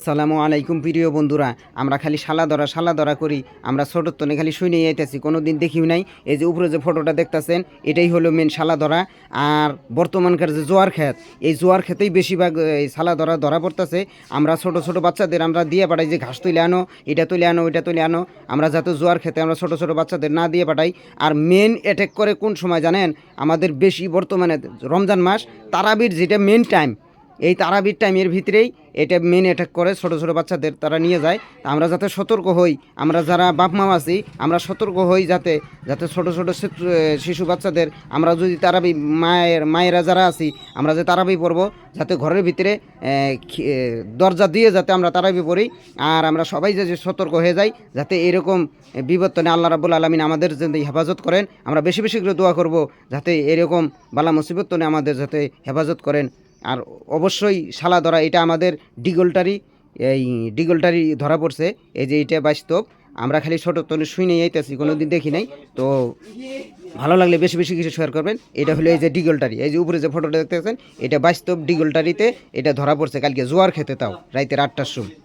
আসসালামু আলাইকুম প্রিয় বন্ধুরা, আমরা খালি শালা ধরা করি। আমরা ছোটোর তনে খালি শুনেই আইতেছি, কোনো দিন দেখিও নাই। এই যে উপরে যে ফটোটা দেখতেছেন, এটাই হলো মেন শালা ধরা। আর বর্তমানকার যে জোয়ার ক্ষেত, এই জোয়ার ক্ষেতেই বেশিরভাগ এই শালা ধরা ধরা পড়তেছে। আমরা ছোট ছোট বাচ্চাদের আমরা দিয়ে পাঠাই যে ঘাস তুলে আনো, এটা তুলে আনো, ওইটা তুলে আনো। আমরা যাতে জোয়ার খেতে আমরা ছোট ছোট বাচ্চাদের না দিয়ে পাঠাই। আর মেন অ্যাটাক করে কোন সময় জানেন? আমাদের বেশি বর্তমানে রমজান মাস, তারাবির যেটা মেন টাইম, এই তারাবির টাইমের ভিতরেই এটা মেন অ্যাটাক করে ছোটো ছোটো বাচ্চাদের, তারা নিয়ে যায়। আমরা যাতে সতর্ক হই, আমরা যারা বাপ মা আছি আমরা সতর্ক হই, যাতে যাতে ছোটো ছোটো শিশু বাচ্চাদের আমরা যদি তারাবি মায়েরা যারা আছি, আমরা যে তারাবি পড়বো, যাতে ঘরের ভিতরে দরজা দিয়ে যাতে আমরা তারাবি পড়ি। আর আমরা সবাই যে সতর্ক হয়ে যাই, যাতে এরকম বিবর্তনে আল্লাহ রাব্বুল আলামিন আমাদের যদি হেফাজত করেন। আমরা বেশি বেশি করে দোয়া করব, যাতে এরকম বালা মুসিবতনে আমাদের যাতে হেফাজত করেন। আর অবশ্যই শালা ধরা, এটা আমাদের ডিগলটারি, এই ডিগলটারি ধরা পড়ছে। এই যে এটা বাস্তব, আমরা খালি ছোটো তো শুই নেই আইতেছি, কোনো দিন দেখি নাই। তো ভালো লাগলে বেশি বেশি কিছু শেয়ার করবেন। এটা হলো এই যে ডিগলটারি, এই যে উপরে যে ফটোটা দেখতেছেন, এটা বাস্তব ডিগলটারিতে এটা ধরা পড়ছে কালকে জোয়ার খেতে, তাও রাইতে 8টার সময়।